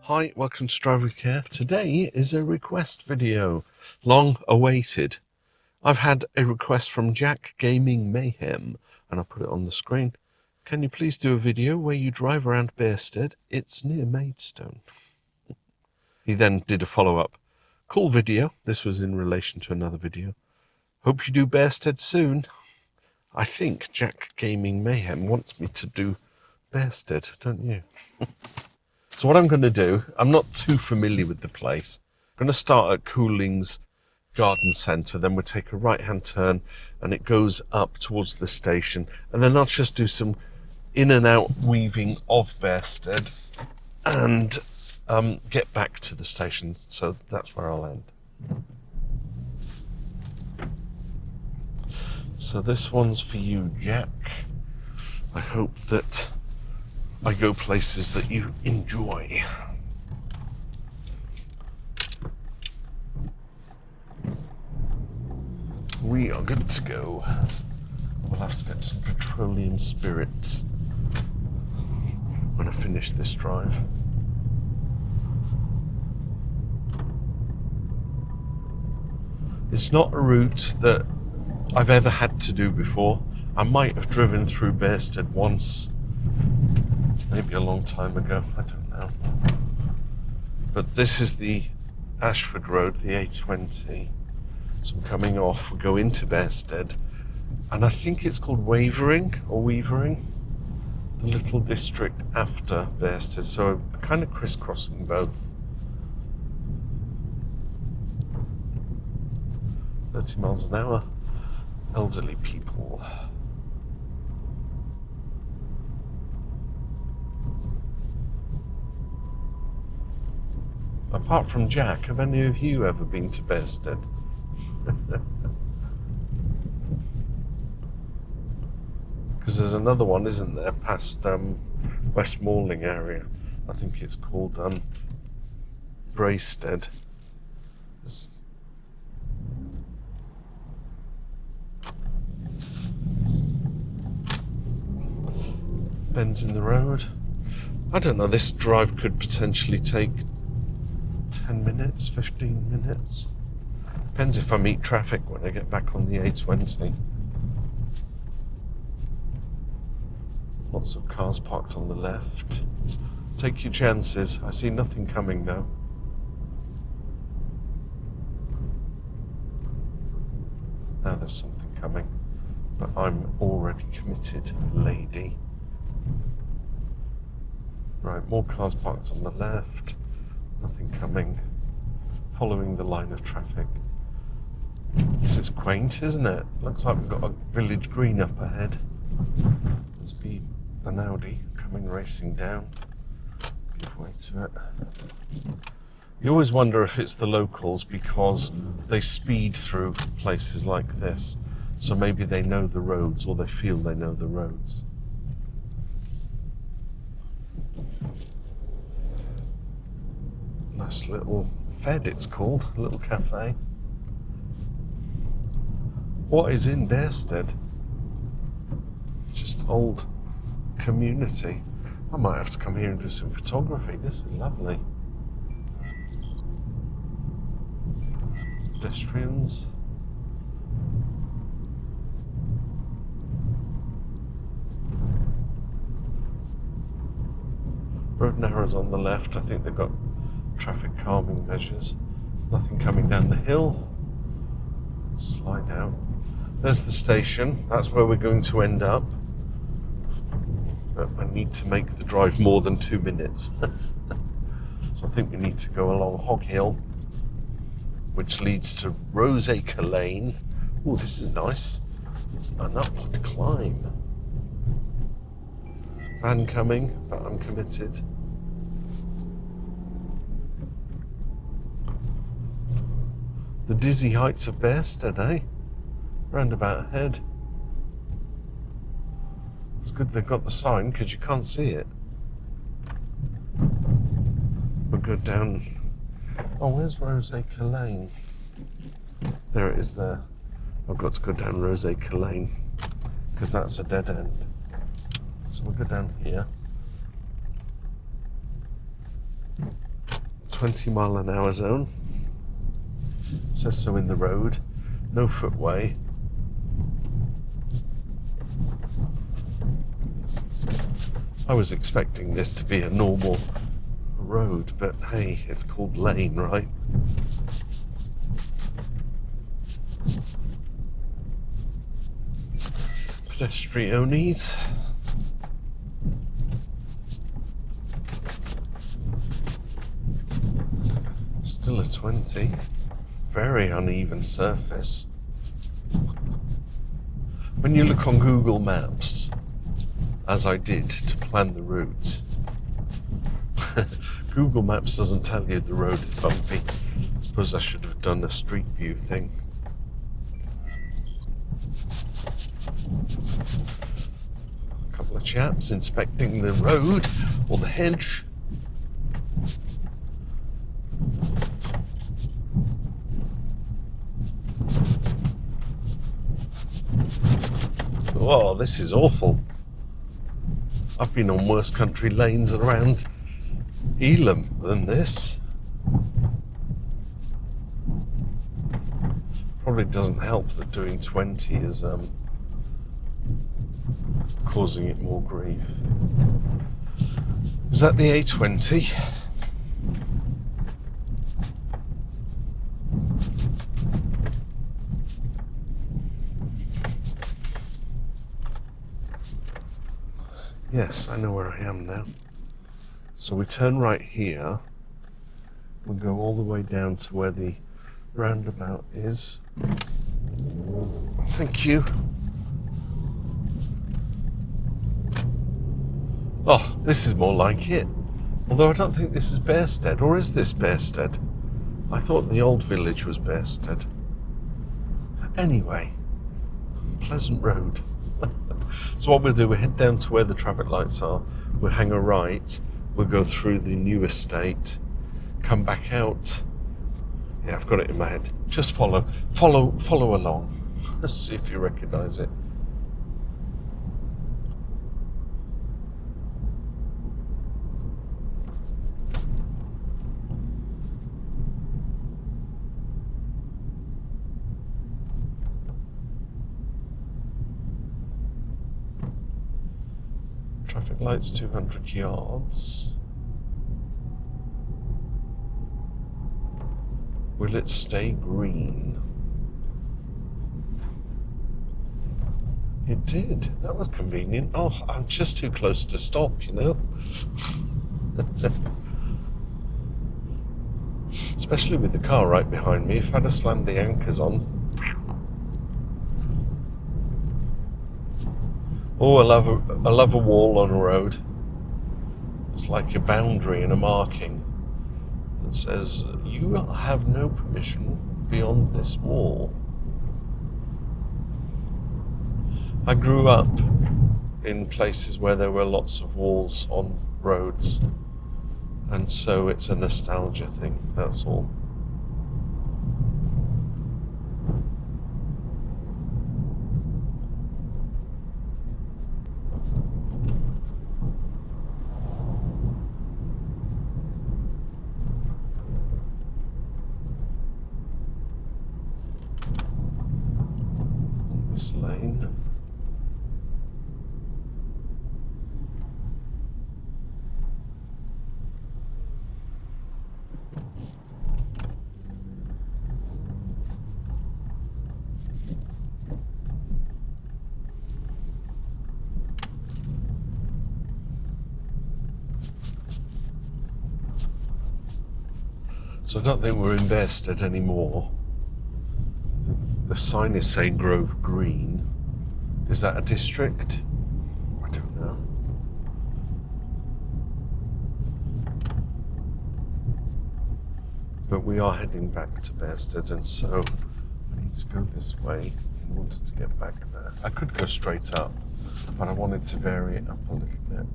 Hi, welcome to Drive with Care. Today is a request video, long awaited. I've had a request from Jack Gaming Mayhem, and I'll put it on the screen. Can you please do a video where you drive around Bearsted? It's near Maidstone. He then did a follow-up. Cool video. This was in relation to another video. Hope you do Bearsted soon. I think Jack Gaming Mayhem wants me to do Bearsted, don't you? So what I'm going to do, I'm not too familiar with the place. I'm going to start at Cooling's Garden Centre, then we'll take a right-hand turn and it goes up towards the station. And then I'll just do some in and out weaving of Bearsted and get back to the station. So that's where I'll end. So this one's for you, Jack. I hope that I go places that you enjoy. We are good to go. We'll have to get some petroleum spirits when I finish this drive. It's not a route that I've ever had to do before. I might have driven through Bearsted once, maybe a long time ago, I don't know. But this is the Ashford Road, the A20. So I'm coming off, we'll go into Bearsted, and I think it's called Wavering, the little district after Bearsted. So I'm kind of crisscrossing both. 30 miles an hour, elderly people. Apart from Jack, have any of you ever been to Bearsted? Because there's another one, isn't there, past West Malling area. I think it's called Bearsted. Bends in the road. I don't know, this drive could potentially take 10 minutes, 15 minutes. Depends if I meet traffic when I get back on the A20. Lots of cars parked on the left. Take your chances. I see nothing coming though. Now there's something coming, but I'm already committed, lady. Right, more cars parked on the left. Nothing coming. Following the line of traffic. This is quaint, isn't it? Looks like we've got a village green up ahead. Must be an Audi coming racing down. Give way to it. You always wonder if it's the locals because they speed through places like this. So maybe they know the roads, or they feel they know the roads. Nice little Fed, it's called, a little cafe. What is in Bearsted? Just old community. I might have to come here and do some photography. This is lovely. Pedestrians. Road narrows on the left. I think they've got traffic calming measures. Nothing coming down the hill. Slide out. There's the station. That's where we're going to end up. But I need to make the drive more than 2 minutes. So I think we need to go along Hog Hill, which leads to Roseacre Lane. Oh, this is nice. An upward climb. Van coming, but I'm committed. The dizzy heights of Bearsted, eh? Roundabout ahead. It's good they've got the sign because you can't see it. We'll go down. Oh, where's Roseacre Lane? There it is there. I've got to go down Roseacre Lane because that's a dead end. So we'll go down here. 20-mile-an-hour zone. Says so in the road. No footway. I was expecting this to be a normal road, but hey, it's called lane, right? Pedestrianis. Still a 20. Very uneven surface. When you look on Google Maps, as I did to plan the route, Google Maps doesn't tell you the road is bumpy. I suppose I should have done a street view thing. A couple of chaps inspecting the road or the hedge. Oh, this is awful. I've been on worse country lanes around Elam than this. Probably doesn't help that doing 20 is causing it more grief. Is that the A20? Yes, I know where I am now. So we turn right here. We'll go all the way down to where the roundabout is. Thank you. Oh, this is more like it. Although I don't think this is Bearsted, or is this Bearsted? I thought the old village was Bearsted. Anyway, pleasant road. So what we'll do, we'll head down to where the traffic lights are, we'll hang a right, we'll go through the new estate, come back out. Yeah, I've got it in my head. Just follow along. Let's see if you recognise it. Traffic lights 200 yards. Will it stay green? It did. That was convenient. Oh, I'm just too close to stop, you know? Especially with the car right behind me. If I'd have slammed the anchors on. Oh, I love a wall on a road. It's like a boundary and a marking that says, you have no permission beyond this wall. I grew up in places where there were lots of walls on roads, and so it's a nostalgia thing, that's all. This lane. So I don't think we're in Bearsted anymore. The sign is saying Grove Green. Is that a district? I don't know. But we are heading back to Bearsted, and so I need to go this way in order to get back there. I could go straight up, but I wanted to vary it up a little bit.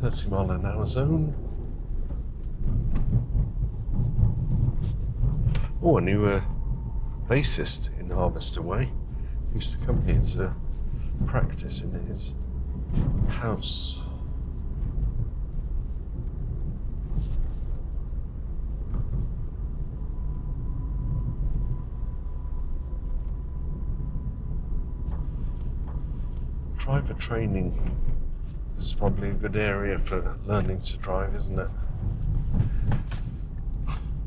30-mile-an-hour zone. Oh, I knew a bassist in Harvester Way. He used to come here to practice in his house. Driver training. This is probably a good area for learning to drive, isn't it?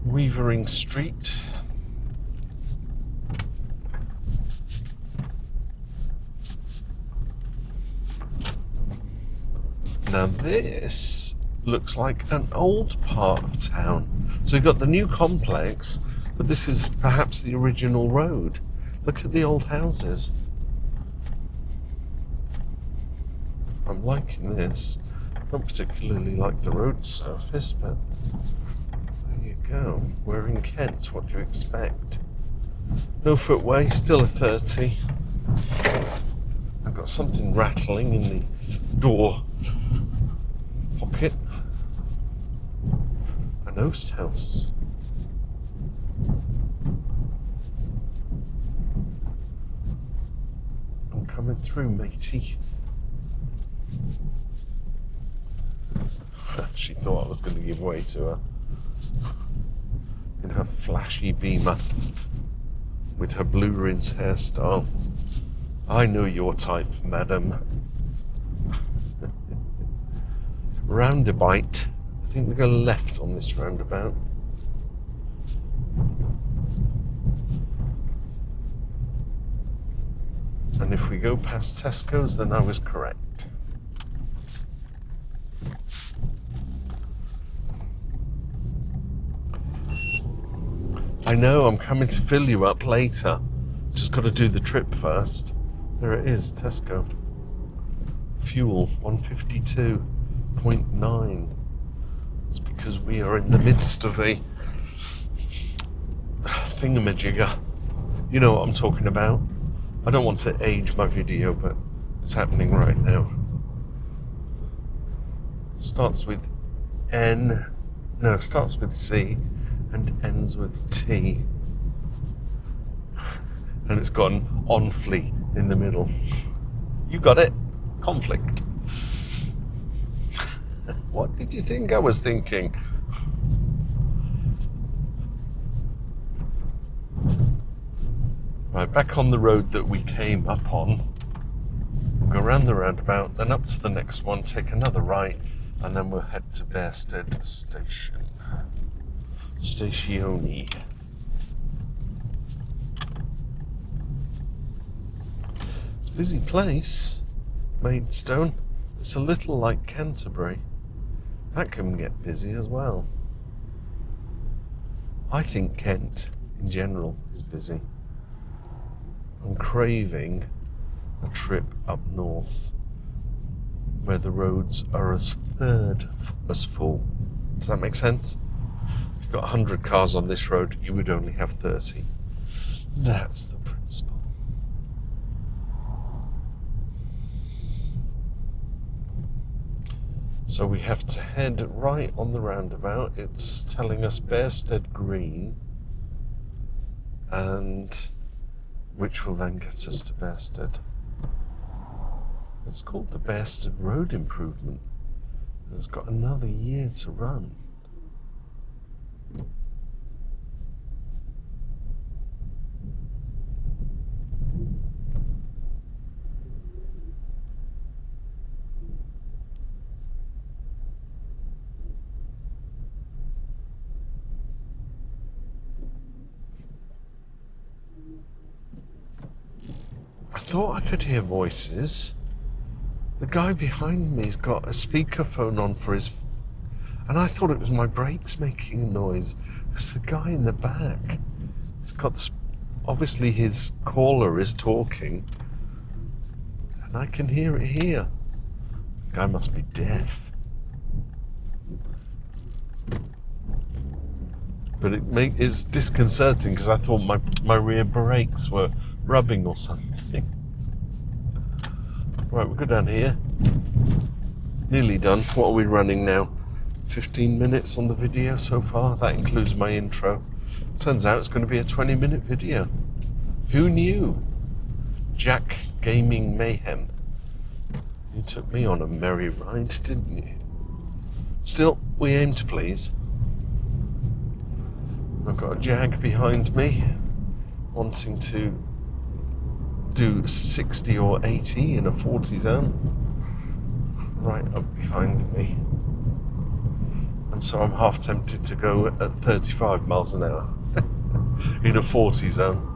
Weavering Street. Now this looks like an old part of town. So you've got the new complex, but this is perhaps the original road. Look at the old houses. I'm liking this. I don't particularly like the road surface, but there you go. We're in Kent. What do you expect? No footway, still a 30. I've got something rattling in the door pocket. An oast house. I'm coming through, matey. She thought I was going to give way to her in her flashy Beamer with her blue rinse hairstyle. I know your type, madam. Roundabout. I think we go left on this roundabout. And if we go past Tesco's, then I was correct. I know, I'm coming to fill you up later. Just got to do the trip first. There it is, Tesco. Fuel, 152.9. It's because we are in the midst of a thingamajigger. You know what I'm talking about. I don't want to age my video, but it's happening right now. Starts with N. No, it starts with C and ends with T. And it's got an onfly in the middle. You got it. Conflict. What did you think I was thinking? Right, back on the road that we came up on. We'll go around the roundabout, then up to the next one, take another right, and then we'll head to Bearsted Station. Statione. It's a busy place, Maidstone. It's a little like Canterbury. That can get busy as well. I think Kent, in general, is busy. I'm craving a trip up north, where the roads are a third as full. Does that make sense? If you've got 100 cars on this road, you would only have 30. That's the principle. So we have to head right on the roundabout. It's telling us Bearsted Green, and which will then get us to Bearsted. It's called the Bearsted Road Improvement. And it's got another year to run. I thought I could hear voices. The guy behind me's got a speakerphone on for his... And I thought it was my brakes making a noise. It's the guy in the back. He's got... Obviously his caller is talking. And I can hear it here. The guy must be deaf. But it is disconcerting because I thought my rear brakes were rubbing or something. Right, we'll go down here. Nearly done. What are we running now? 15 minutes on the video so far. That includes my intro. Turns out it's going to be a 20-minute video. Who knew? Jack Gaming Mayhem. You took me on a merry ride, didn't you? Still, we aim to please. I've got a Jag behind me, wanting to do 60 or 80 in a 40 zone right up behind me. And so I'm half tempted to go at 35 miles an hour in a 40 zone.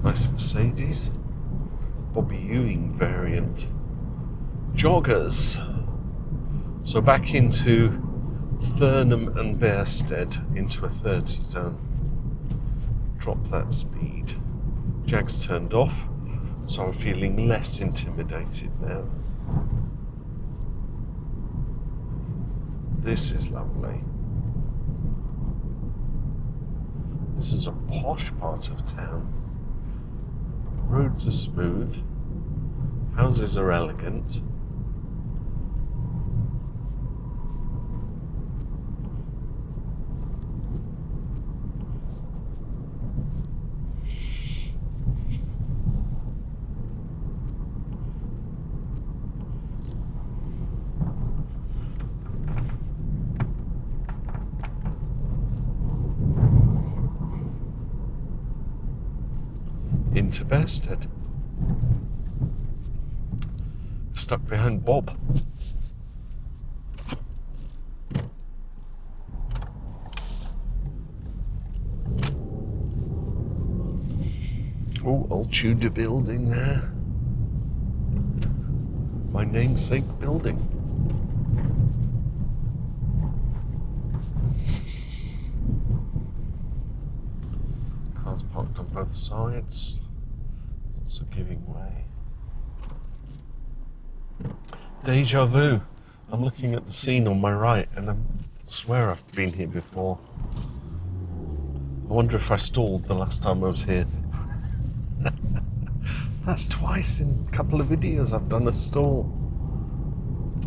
Nice Mercedes. Bobby Ewing variant. Joggers. So back into Thurnham and Bearsted into a 30 zone. Drop that speed. Jag's turned off, so I'm feeling less intimidated now. This is lovely. This is a posh part of town. Roads are smooth. Houses are elegant. Into Bearsted. Stuck behind Bob. Oh, old Tudor building there. My namesake building. Cars parked on both sides. Lots of giving way. Deja vu. I'm looking at the scene on my right and I swear I've been here before. I wonder if I stalled the last time I was here. That's twice in a couple of videos I've done a stall.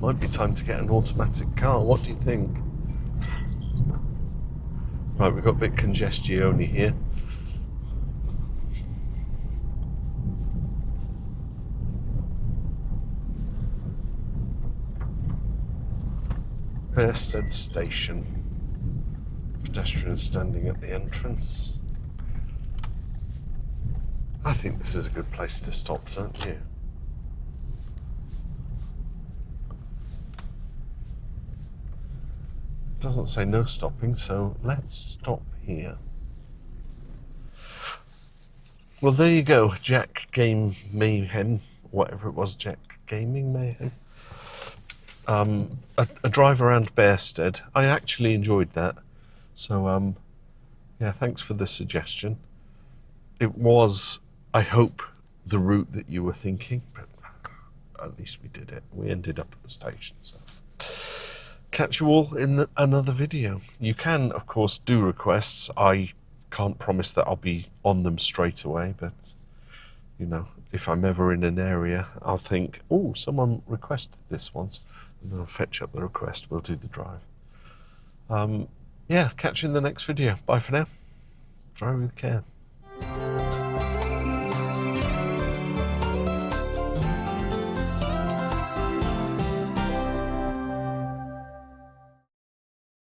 Might be time to get an automatic car. What do you think? Right, we've got a bit congestione here. Bearsted Station. Pedestrians standing at the entrance. I think this is a good place to stop, don't you? It doesn't say no stopping, so let's stop here. Well, there you go. Jack Game Mayhem, whatever it was, Jack Gaming Mayhem. A drive around Bearsted. I actually enjoyed that. So, yeah, thanks for the suggestion. It was, I hope, the route that you were thinking, but at least we did it. We ended up at the station, so. Catch you all in another video. You can, of course, do requests. I can't promise that I'll be on them straight away, but, you know, if I'm ever in an area, I'll think, oh, someone requested this once, and then I'll fetch up the request. We'll do the drive. Yeah, catch you in the next video. Bye for now. Drive with care.